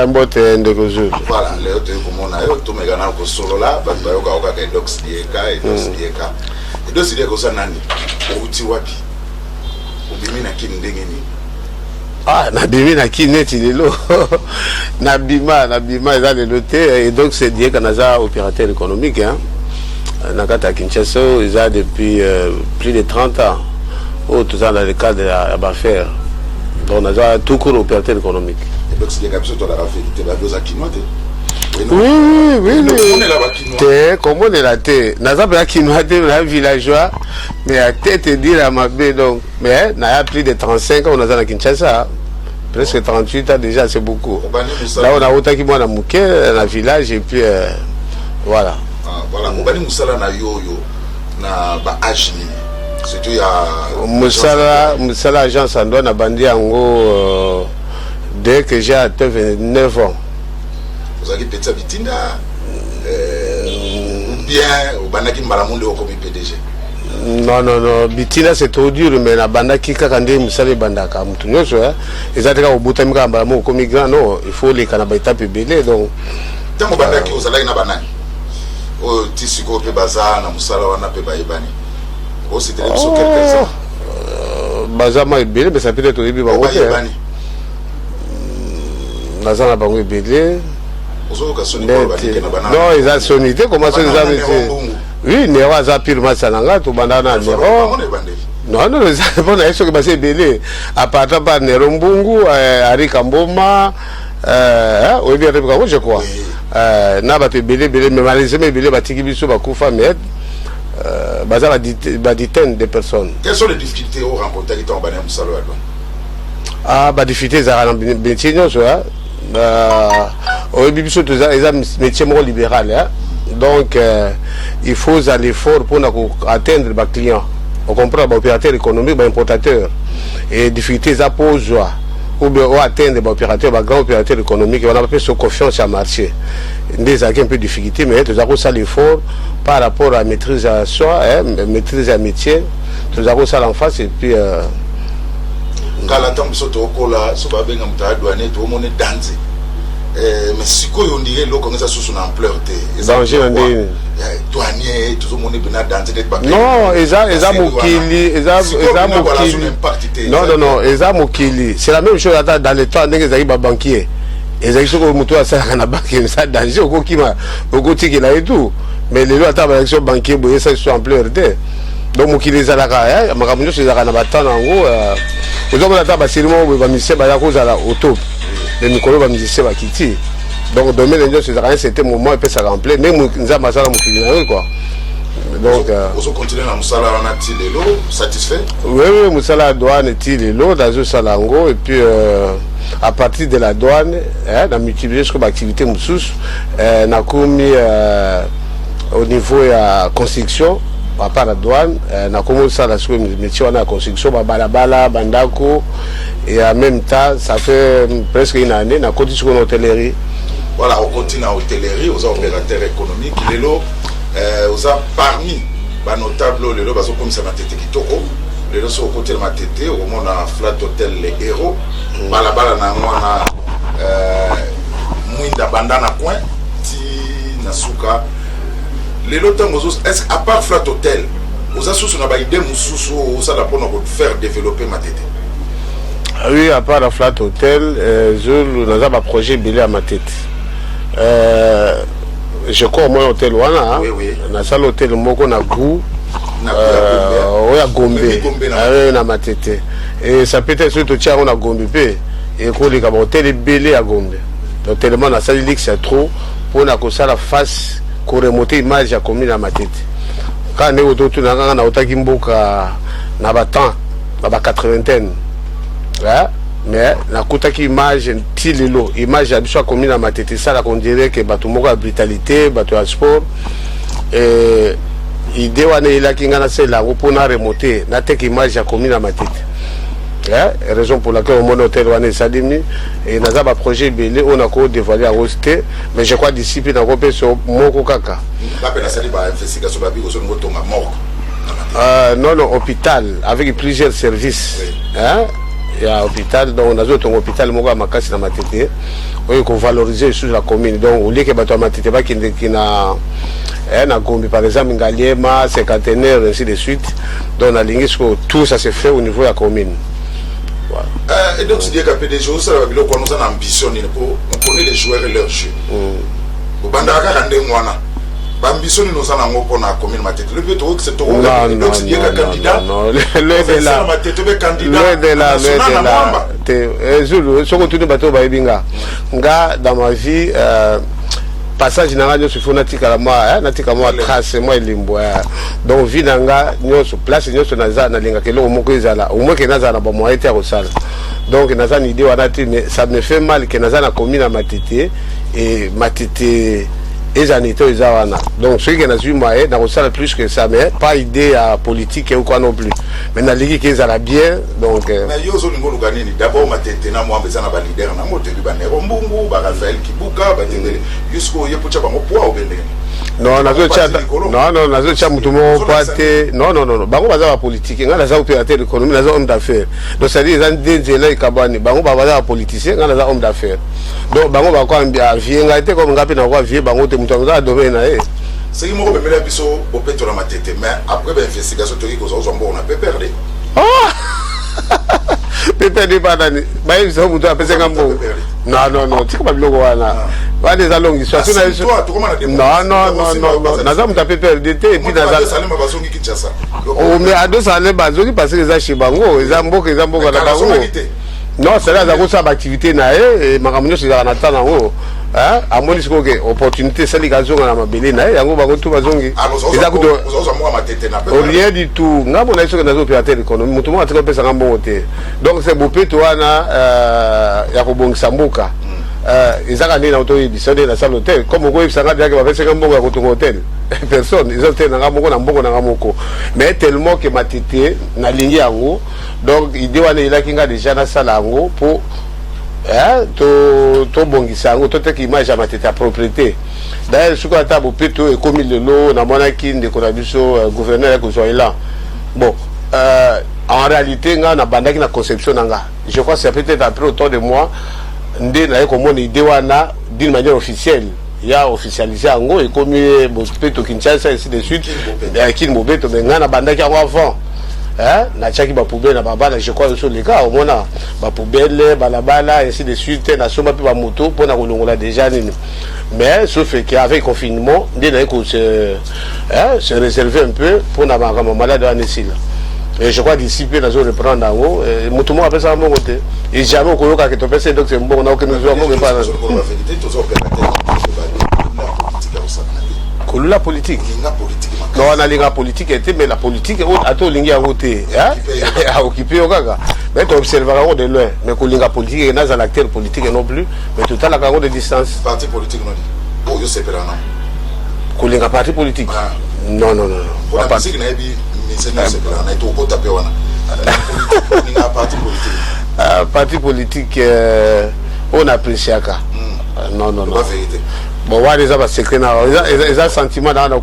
Ah, mbote ndeko zulu. Voilà, leo tu komona yo to megana ko solo la ba ba yoka oka ka docs dieka et docs dieka. Et docs dieka ça nani? Outi wapi? Obimi na kin ndenge ni. Ah, na bimi na kin neti lelo. Na bima eza lelo te et donc c'est dieka naza opérateur économique hein. Na kata Kinshasa, ils ont depuis plus de 30 ans. Oh, tout ça dans le cadre de la affaire. Donc, on a tout court opérateur économique. Et donc, c'est des capsules de la vérité, la dose à quinoa. Oui. Comment on est là? N'a pas quinoa, la villageois, mais à tête et dire à ma baie, donc, mais, il y a plus de 35 ans, on a à Kinshasa. Presque 38 ans déjà, c'est beaucoup. Là, on a autant qui m'a mouqué dans le village, et puis, voilà. Voilà, Obani Moussala na yoyo na ba âge ni. C'est tout ya Moussala agence en doit na bandi yango dès que j'ai atteint 29 ans. Vous avez peut-être bitinda ou bien Obanaki Mbalamunde comme PDG. Non, bitinda c'est trop dur mais na bandaki kaka ndé Moussala bandaka mutu nyonso ezateka obutamika mbalamu comme grand non, il faut les kana ba étape belé donc tant bandaki ozalaki na banani. Oh, tisiko pe baza na musala wana pe baibani. Oh, c'était les quelques ans. Baza ma belé mais ça peut être au début ba wote. Baza na bango belé. Ozo ka soni ko bani ke na banana. Non, ils ont sonité comment ça les a mis. Oui, Nero za pire matsananga to bandana Nero. Non, ça bon est ce que basé belé. À partir par Nero Mbungu, Arika Mboma, oui bien je crois. Na ba te belé mais malheureusement belé batiki biso ba kufa mais baza ba dizaine de personnes. Quelles sont les difficultés au rencontrer qui t'ont bané musalo adon? Ah ba difficultés za na métier nyonso au biso to za métier mo libéral hein. Donc il faut aller fort pour atteindre les clients. On comprend ba opérateur économique, ba importateur et difficultés ça pose ou bien atteindre les opérateurs, les grands opérateurs économiques, on a pas sur confiance à marché. Des un peu de difficulté, mais tout ça ça l'effort par rapport à la maîtrise à soi, maîtrise à métier, tout ça en face et puis. Quand la tombe saute au cola, ça va bien comme ta douane, tout le monde est dansé. Mais si quoi on dirait l'eau comme ça sous son ampleur, danger douanier, tout le monde est bien dansé. Non, Eza Mokili, non, Eza Mokili. C'est la même chose dans le temps des Zaïba banquiers. Les élections moto à ça na banque, ça danger au kima, au côté qui là et tout. Mais les lois à l'élection banquier, boyer ça sous ampleur de. Donc Mokili Zalaka, ma caméra c'est Zalaka na batan en gros. Aux hommes là-bas, c'est le moment où va misser la cause à la auto. Les micros va misser va quitter. Donc demain les gens c'était moment et puis ça remplit. Même nous avons ça Mokili quoi. Donc vous continuez à Moussala on a tiré l'eau satisfait? Oui, Moussala douane est tiré l'eau dans un salango et puis à partir de la douane, on a multiplié ce que l'activité Moussous, on a commis au niveau de la construction. À part la douane, on a commencé à la métier on a construction, balabala, bandako, et en même temps, ça fait presque une année, on a continué sur l'hôtellerie. Voilà, on continue à l'hôtellerie, aux opérateurs économiques, les lots, aux parmi les notables, les lots, comme ça m'a été kitoko, les lots sont au côté de ma tête, au moment on a Flat Hotel Les Héros, balabala, on a Mouinda Bandana Coin, Ti Nasuka. Les lots est-ce qu'à part Flat Hotel, vous avez une idée pour faire développer ma tête? Oui, à part la Flat Hotel, nous avons un projet belé à ma tête. Je crois au moins hôtel Wana. Oui. Dans un hôtel Moko na Gou. À Gombe. À ma tête. Et ça peut être surtout tiens on a Gombe. Et qu'on les hôtel belé à Gombe. Donc tellement dans ça dit que c'est trop pour qu'on la face. Pour remonter l'image à commune à ma tête. Quand on est autour de la Otakimboka, on a 80. Mais la Kotaki image, image à commune à ma tête. Ça, on dirait que Batumoko a brutalité, Batu a sport. Et l'idée, on a qui là pour remonter, n'a image à commune à ma tête. Raison pour laquelle mon hôtel Wane Sadimi et nous avons un projet belé on a encore dévoilé à Rosté mais je crois d'ici puis on a sur Moko Kaka. Non, hôpital avec plusieurs services. ya hôpital donc nazo tongo hôpital moko makasi na matete oyo ko valoriser sur la commune donc au lieu que bato matete ba kinde kina na Gombe par exemple Ngaliema cinquantenaire ainsi de suite donc na lingi ce tout ça se fait au niveau de la commune. Et donc, tu dis qu'à PDG, ça va bien qu'on nous a ambition, on connaît les joueurs et leurs jeux. Au Bandaka, quand on a l'ambition, nous en avons pour la commune. Le but, c'est de donc, tu dis qu'un candidat. Non, le dans ma vie, passage na radio sur natika moi trace moi limbo donc vie nanga nyoso place nyoso naza na linga kelo moko ezala au moins que naza na ba moyen te rosala donc naza ni idée wana te mais ça me fait mal que naza na commune matete et matete ezanito ezawana donc ce qui nazu moyen na rosala plus que ça mais pas idée à politique ou quoi non plus mais na ligi que ezala bien donc mais yo zo lingo lugani d'abord matete na moi bezana ba leader na moto bi ba Nero Mbungu ba Raphaël Kibuka ba tendele jusqu'au yepocha ba poa au bende non nazo cha non nazo cha mutu mo pate non bango baza ba politique ngana za opérateur économique nazo homme d'affaires donc ça dit ils ont déjela ikabani bango baza politicien ngana za homme d'affaires donc bango ba ko ambia vie ngate comme ngapi na ko vie bango te mutu za domaine na c'est qui mo bemela biso au peto na matete mais après ba investigation to ko zo mbo na perdre peperde banani ba yiso mutu apese ngambo non tika ba biloko wana ba des alongi soit non naza mutu peperde te et puis naza salema bazongi Kinshasa o mais ado salema bazongi parce que za chibango eza mboka na bango non c'est là za ça activité na et makamunyo c'est na tana ngo amoni siko ke opportunité sali kazonga na mabele na yango bango tu bazongi eza kuto rien du tout ngabo na iso na zo opérateur économique mutu mo atiko pesa ngambo te donc c'est bopeto wana ya ko bongisa mboka ezaka ndena auto yebisade na salle hôtel comme ko yebisanga dia ke ba pesa ngambo ya kotonga hôtel personne ils ont tena ngambo na mbongo na ngamoko mais tellement que matete na lingi yango donc idée wana ilakinga déjà na sala yango pour to bongisa yango to te ki image ya matete ya propriété d'ailleurs suko ata bopeto et comme lelo na mona ki ndeko na biso gouverneur ya kozwaila bon en réalité nga na bandaki na conception nanga je crois c'est peut-être après autant de mois ndé na ko mona idée wana d'une manière officielle ya officialisé yango et comme bopeto Kinshasa ainsi de suite qui bopeto mais nga na bandaki yango avant na chaki ba poubelle na baba je crois sur les cas au mona ba poubelle balabala ainsi de suite na soma pe ba moto pour na kolongola déjà nini mais sauf que avec confinement ndé na ko se réserver un peu pour na ba malade en ici là et je crois d'ici peu na zo reprendre en haut moto mo apesa mo côté et jamais ko yoka que to pesa donc c'est bon na ko nous avons pas la politique non on a la politique était mais la politique a tout lingi à voter à occuper au gaga mais tu observeras de loin mais que la politique est dans l'acteur politique non plus mais tout à la carreau de distance parti politique non dit oh yo c'est perana que la parti politique non la politique na bi c'est perana to ko taper wana la parti politique on apprécie ça non la vérité bon ouais les a secret ils a sentiment dans en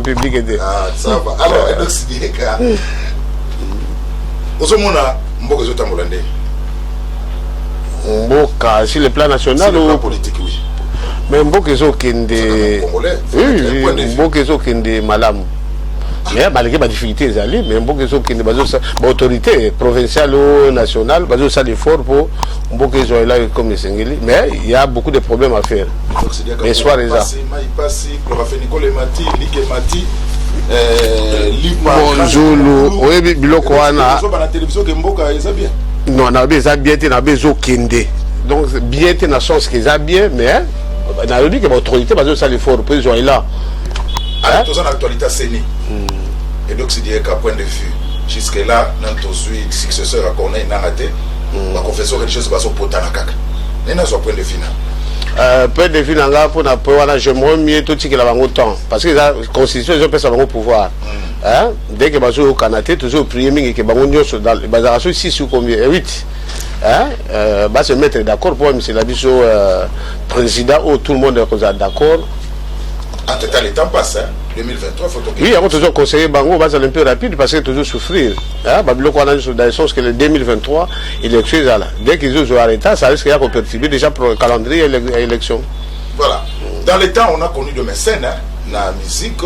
public et ça va alors donc c'est que osomona mboka zo tamolande mboka sur le plan national ou politique oui mais mboka zo kende oui mboka zo kende malamu mais malgré ma difficulté ezali mais mboka zo kende bazo autorité provinciale ou nationale bazo ça l'effort pour mboka zo là comme Sengeli mais il y a beaucoup de problèmes à faire mais soir les a bonjour oyebi biloko wana non na beza bien te na bezo kende donc bien te na sens que ça bien mais na lobi que l'autorité bazo ça l'effort pour ils sont là tous en actualité CENI et donc c'est dire qu'à point de vue jusque là notre successeur à Corneille n'a raté la confession religieuse va sur potana kaka et n'a sur point de vue point de vue là pour na pour voilà j'aimerais mieux tout que la bango temps parce que la constitution ils ont pas ça bango pouvoir dès que bazo au Canada toujours prier mingi que bango nyoso dans bazaraso 6 ou combien 8 va se mettre d'accord pour monsieur la biso président où tout le monde est d'accord en tout cas le temps passe 2023 faut oui, il y a toujours conseillé Bango, va un peu rapide parce qu'il toujours souffrir. Babylon qu'on a dans le sens que le 2023, élection est là. Dès qu'ils ont arrêté, ça risque de perturber déjà pour le calendrier et l'élection. Voilà. Dans les temps, on a connu de mécènes, la musique,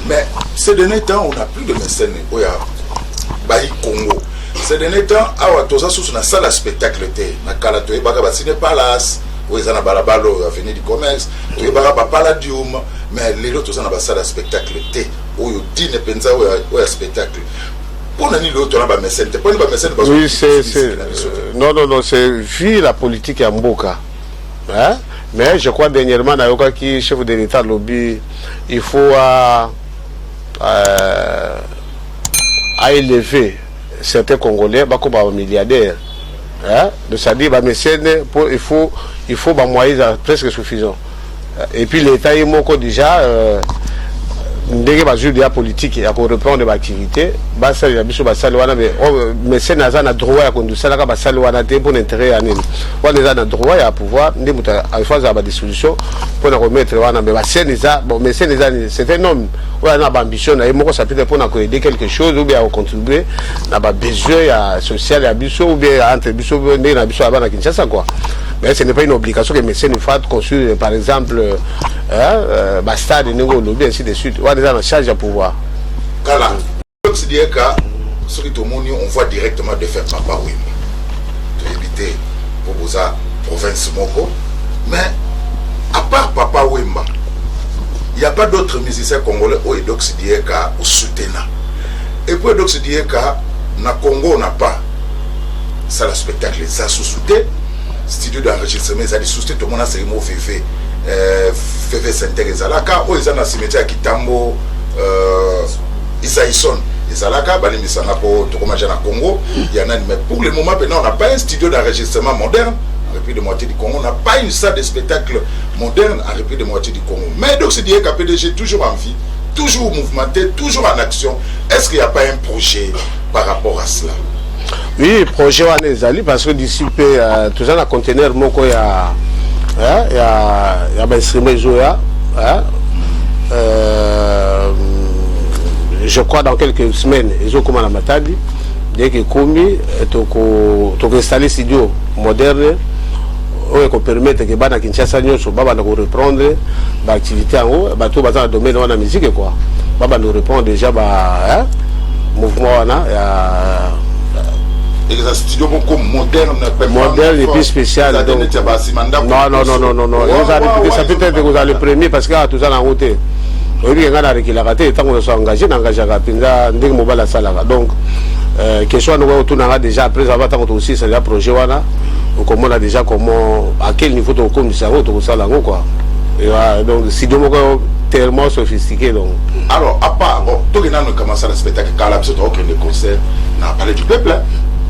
mais ces derniers temps, on n'a plus de mécènes au Congo. Ces derniers temps, on a sous une salle à spectacle, on a palace, où ils ont avenue du commerce, où ils ont palladium, mais les autres ont une salle à spectacle, où ils ont un spectacle. Oui, c'est non, c'est vu la politique à Mboka. Hein? Mais je crois dernièrement, Nayoka qui chef de l'État lobby, il faut élever certains Congolais, comme milliardaires. Hein? C'est-à-dire, il faut des moyens presque suffisants. Et puis l'État est déjà. Dès que je dis la politique, il y a qu'on reprend des activités, mais c'est un droit à conduire ça pour l'intérêt à nous. On a un droit à pouvoir, il faut avoir des solutions pour remettre. Mais c'est un homme, on a une ambition, ça peut être pour aider quelque chose ou bien contribuer à besoin social ou bien entre à Kinshasa quoi. Mais ce n'est pas une obligation que les médecins ne fassent construire, par exemple, stade, lobby, ainsi de suite. On est en charge à pouvoir. Kala, c'est-à-dire que on voit directement de faire Papa Wemba. De éviter pour vous province Moko. Mais à part Papa Wemba, il n'y a pas d'autres musiciens congolais au Edoxidieka au soutenant. Et pour Edoxidieka, na Congo, on n'a pas ça le spectacle, ça sous-souté. Studio d'enregistrement, ça dit sous-souté, tout le monde a ses mots féfé. Féfé Saint-Terre, Zalaka, ou ils ont un cimetière à Kitambo, Isaïson, Zalaka, Bani Misanapo, Tokomajana Congo. Il y en a, mais pour le moment, on n'a pas un studio d'enregistrement moderne. En République de moitié du Congo, on n'a pas une salle de spectacle moderne en République de moitié du Congo. Mais donc, c'est dire qu'à PDG toujours en vie, toujours mouvementé, toujours en action. Est-ce qu'il n'y a pas un projet par rapport à cela? Oui, projet Wanezali, parce que d'ici tout ça, dans le conteneur, il y a un instrument. Je crois dans quelques semaines, ils ont commencé à Matadi. Dès que commis, tu installé un studio moderne. Qui permettre que les Kinshasa reprendre l'activité en haut, tout dans le domaine de la musique. Quoi. Nous reprendre déjà le mouvement. Et les studios modernes, moderne et puis spécial. Non. Ça peut être que vous allez le premier parce que tout ça en route. Oui, il y a des qui l'ont raté, tant qu'on soit engagé, donc, question nous retournera déjà après avoir aussi c'est le projet wana comment on a déjà comment à quel niveau de commissariat tout ça là quoi. Et donc si donc tellement sophistiqué donc. Alors à part bon tout le monde commence à respecter car la petite aucun des concerts n'a parlé du peuple.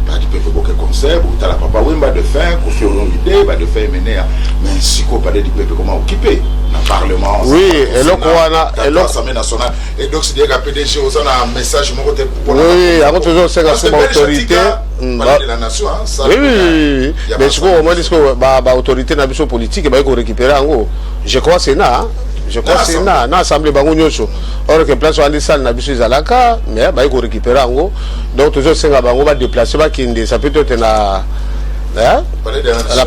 Pas du peuple aucun concert, ou t'as la Papa Wemba de faire, qu'on fait une idée, de faire mener, mais si qu'on parle du peuple comment occuper le Parlement. Oui, et là qu'on a l'Assemblée nationale et donc c'est dire qu'à PDG on a un message oui, avant toujours c'est la autorité de la nation oui, mais ce qu'on moi dit que autorité n'a pas politique et qu'on récupérer en gros. Je crois c'est là. Je crois que c'est une assemblée bangonyoso. Or que place à l'issal n'a pas zalaka, mais bah il récupérer en gros. Donc toujours c'est un bango va déplacer va qui ça peut être la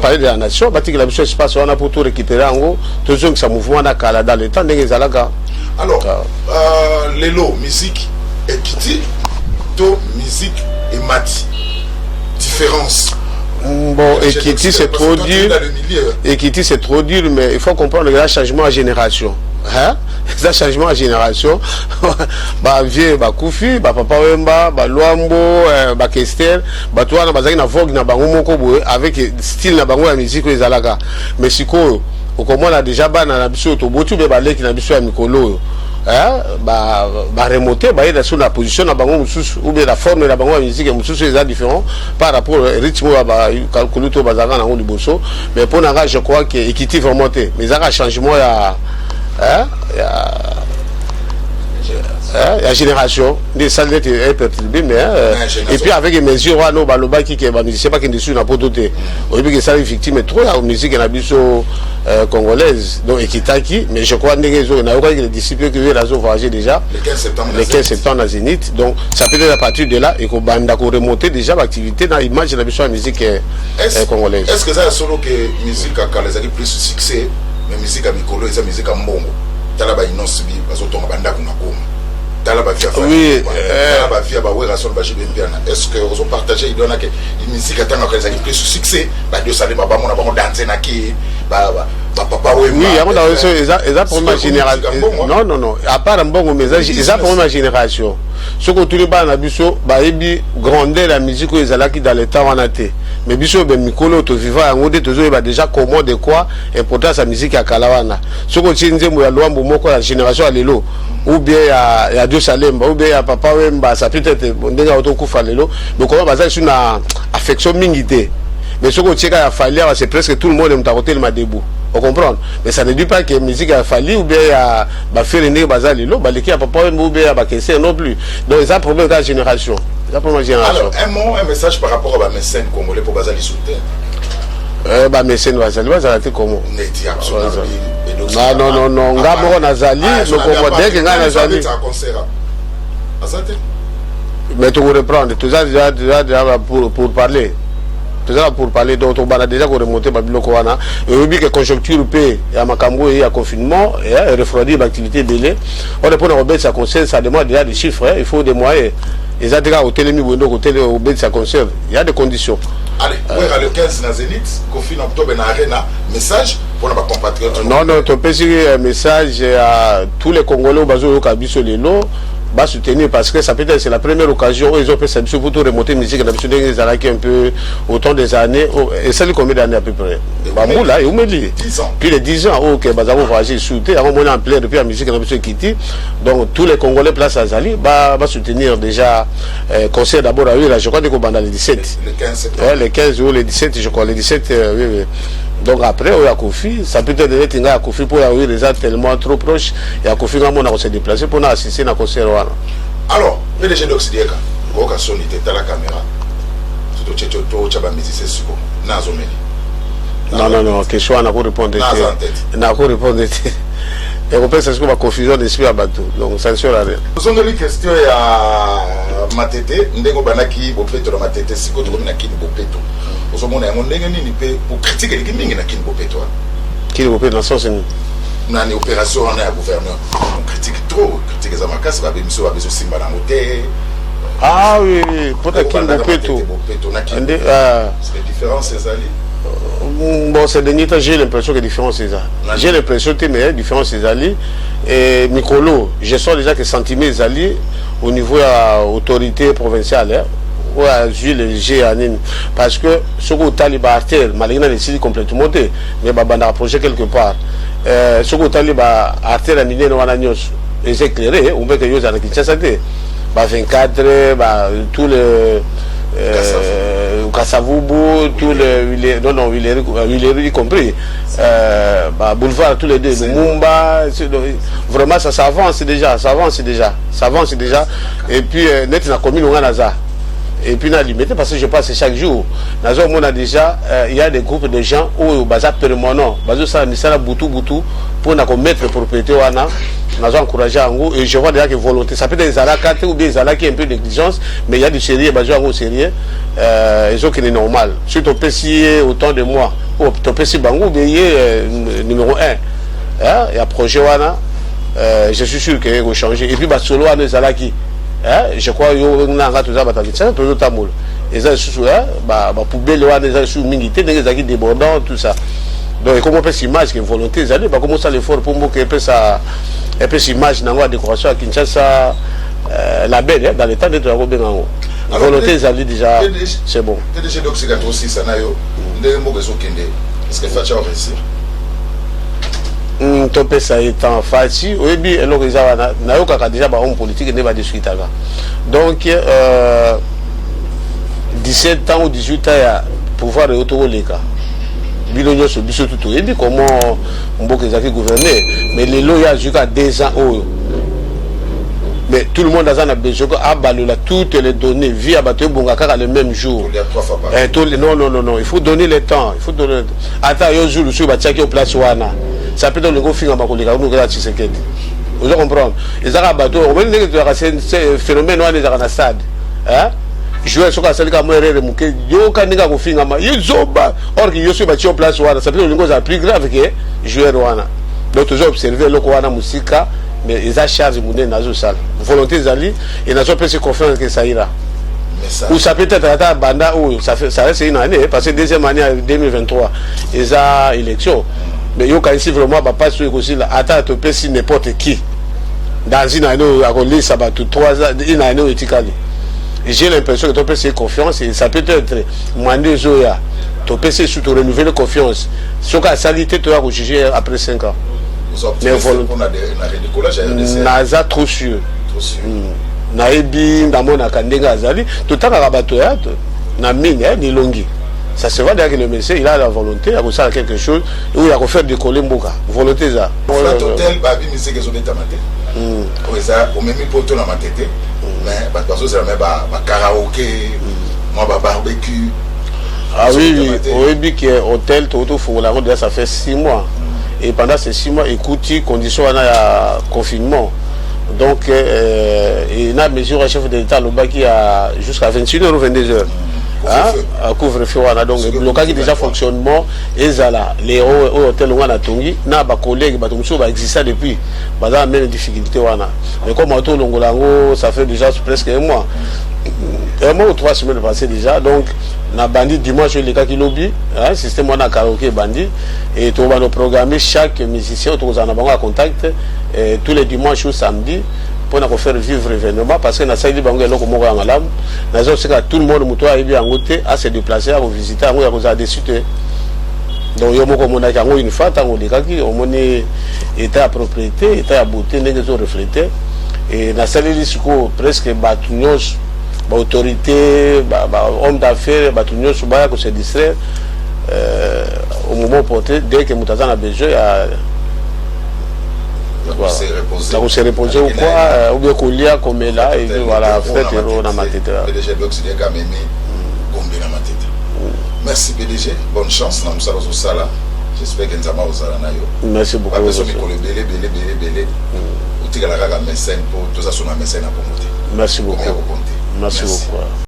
palais de la nation, bah qu'il a besoin espace on a pour tout récupérer en gros. Toujours que ça mouvement na kala dans le temps des zalaka. Alors les lots musique et kiti, to musique et mati. Différence. Bon, Ekiti c'est trop dur. Ekiti c'est trop dur, mais il faut comprendre le grand changement à génération. Hein? Ça changement à génération. Bah vieux, bah Koufi, bah Papa Wemba, bah Luambo, bah Kester, bah toi na bazaki na vogue na bango moko boye avec style na bango ya musique les alaka. Mais siko, comment là déjà ba na biso to botu be ba leki na biso ya mikolo. Bah remonter bah il sur la position na bango mususu ou bien la forme de la bango musique mususu est différent par rapport au rythme bah calculer to bazanga na ngoli boso mais pour na je crois que équité vraiment mais ça changement La génération, des salles est perturbée, mais et puis avec les mesures, on a le qui est musicien pas qui est sur la peau d'autre. Au début que ça est victime, trop la musique en abisso congolaise, donc Ekitaki, mais je crois que les disciples qui ont voyagé déjà le 15 septembre à Zénith, donc ça peut être à partir de là et qu'on va remonter déjà l'activité dans l'image de la musique congolaise. Est-ce que ça est solo que musique à les a plus succès, mais musique à Mikolo et sa musique à Mbongo, Talaba Inosbi, Bazotonga Banda Kunakoma. Oui, est-ce que vous partagez l'idée que la musique attend que les années plus succès, Dieu salé, on a dansé naki, papa oui, il y a pour ma génération. Non, à part un bon message, il y a pour ma génération. Ce que tout le monde a vu, c'est gronder la musique aux alaki dans le temps on a été. Mais biso ben mikolo to vivant en ode toujours ba déjà comment de quoi important sa musique à Kalawana. Ce que tu disais moi loambo moko la génération à lelo ou bien il y a Dieu Salemba ou bien papa Wemba ça peut être ndenge auto kufa lelo donc comment baza sur na affection mingité. Mais ce que tu as fallu c'est presque tout le monde est côté le madebou. On comprend, mais ça ne dit pas que la musique a fallu ou bien il y a faire une bazar lelo baliki à papa Wemba ou bien à Kessé non plus. Donc ça problème de la génération. Alors, un mot, un message par rapport à mécène congolais pour Bazali Souter. Mécène Bazali, Bazali comment? Non, Ngabo Nazali, le Congolais qui a Nazali. Mais tu reprendre, tout ça déjà pour parler. Tout ça pour parler, donc on a déjà remonté Babilo Kowana. Et on dit que conjoncture paix, il y a Makambo et il y a confinement, et refroidir l'activité belée. On est pour remettre sa conseil, ça demande déjà des chiffres, il faut des moyens. Les adhérents au télémi au bed ça conserve. Il y a des conditions. Allez, le 15 dans Zénith, confine octobre dans Arena, message pour nos compatriotes. Non, tu peux dire un message à tous les Congolais au Bazo Kabiso Lelo. Va soutenir parce que ça peut être c'est la première occasion où ils ont fait ça pour tout remonter musique d'habitude des années un peu autant des années et ça combien d'années à peu près Bamboula et où me dit 10 ans puis les 10 ans OK bah ça va voyager soutenir avant mon en plein depuis la musique d'habitude Kiti donc tous les Congolais place à Zali va soutenir déjà concert d'abord à eux là je crois que pendant les 17 le 15 septembre les 15 ou les 17 je crois les 17 oui. Donc après, il y a Kofi, ça peut être des gens à Kofi pour avoir des gens tellement trop proches. Il y a Kofi qui a se déplacer pour assister à un concert. Alors, PDG d'Occidéka, vous avez sonné la caméra. Tout le musicien non, question on a répondre. On a répondre. Et on peut s'assurer de la confusion d'esprit à bateau. Donc ça ne sert à rien. Nous avons une question à Matete. Nous avons une question à Matete. Si vous avez une question à Matete, pour critiquer les gens qui ont une question. Qui est dans le sens où nous avons une opération, on est un gouverneur. On critique trop. On critique les Amakas, on va besoin Simba dans l'hôtel. Ah oui, peut-être qu'il y a un peu tout. C'est les différences, c'est ça. Bon, ces derniers temps, j'ai l'impression que la différence est là. J'ai l'impression que la différence est là. Et Mikolo, je sens déjà que sentiment est là au niveau de l'autorité provinciale. Ou à Jules G. Parce que ce que tu as les artères, malgré les décidé complètement, mais il y a un projet quelque part. Ce que tu as les artères, les éclairés, on veut que les gens qui sont 24, tous les. Kassavubu, tous les Villeru y compris, boulevard tous les deux, Mumba, vraiment ça avance déjà, et puis net na commune on a ça. Et puis, on a limité parce que je passe chaque jour. Dans on a déjà, il y a des groupes de gens où ils sont permanents. Ils sont boutou pour mettre les propriétés. Nous avons encouragé en gros. Et je vois déjà que volonté. Ça peut être des alakate ou des alakis un peu de négligence, mais il y a du sérieux, au sérieux. Ils ont qui est normal. Si tu peux signer autant de mois, tu peux signer Bangou, numéro 1. Il y a un projet, je suis sûr qu'il va changer. Et puis, solo, les alakis. Je crois que nous avons tout ça, tout le tamoul. Et ça, c'est poubelle, les sous militaires, les débordants, tout ça. Donc, comment on peut s'imaginer que volonté, comment ça l'effort pour moi que ça s'imagine dans la décoration à Kinshasa, la belle, dans l'état de travaux bien en haut. La volonté, déjà, c'est bon. PDG d'Oxygato aussi, ça n'a eu des mots qui sont kindés. Est-ce que Fatia a réussi? Topé ça étant facile, oui, bien, alors ils ont déjà un homme politique et pas de suite. Donc, 17 ans ou 18 ans, pouvoir autour les cas. Bilonio se biso tout. Et puis, comment on peut gouverner? Mais les lois, jusqu'à 2 ans, mais tout le monde a besoin de toutes les données via le même jour. Non, il faut donner le temps. Il faut donner. Attends, il y a un place ça peut être le vous comprenez? Les bateaux, c'est phénomène dans le stade. Jouer sur la salle comme erreur muke yo kaninga kofinga ma yozoba or que yo suis battu en place wana ça peut être une chose plus grave que jouer wana donc toujours observer le wana musika mais ils a charge mouné nazo salle volonté zali et nazo peut se confiance que ça ira ou ça peut être à banda ou ça reste une année parce que deuxième année 2023 ils a élection mais yo quand ici vraiment pas sur aussi là attends peut si n'importe qui dans une année à coller ça va tout 3 ans une année éthiquement. J'ai l'impression que ton PC confiance et ça peut être mandé Zoya. Ton PC surtout renouveler confiance. Ce cas salité tu vas juger après 5 ans. Mais on a des décollage Naza trop sûr. Trop sûr. Naebi ndamona kandenga azali tout à rabato ya na mine ni longi. Ça se voit d'ailleurs que le monsieur il a la volonté à faire quelque chose où il a faire décoller mboka. Volonté ça. Flat Hotel babi monsieur que zoneta maté. Ça au même poto na matete. Mais parce que c'est même karaoké, moi barbecue. Ah oui, oui, que hôtel tout faut la route ça fait 6 mois. Et pendant ces 6 mois, écoute, conditions à confinement. Donc il y a mesure à chef de l'État le qui a jusqu'à 21h ou 22h. À couvre-feu donc le local qui déjà fonctionnement et là les hôtels où on a tongi na ba collègues ba tongi ba exister depuis ba dans même difficulté wana mais comme auto longolango ça fait déjà presque un mois ou 3 semaines passées déjà donc na bandi dimanche les cas qui lobby système on a karaoké bandi et tout va nous programmer chaque musicien autour en a contact tous les dimanches ou samedi pour nous faire vivre l'événement parce que na saili bango eloko moko ya malamu na zo sika tout le monde muto a ebi angote à se déplacer à visiter ango ya koza dessus donc yo moko mona kango une fois tango lekaki o moni état à propriété état à beauté ndenge zo refléter et na saili siko presque batunyos ba autorité ba homme d'affaires batunyos ba ko se distraire au moment porté dès que mutazana besoin ya ça vous s'est reposé ou quoi ou bien qu'on lit comme là et voilà faites héros dans ma tête PDG Box de Kamemi Gombe dans ma tête. Merci PDG, bonne chance dans Moussa Sala. J'espère que Nzama Ozala na yo. Merci beaucoup. Après ça mikolo belé utika la kaka mécène pour tout ça sur ma mécène à promoter. Merci beaucoup. Merci beaucoup.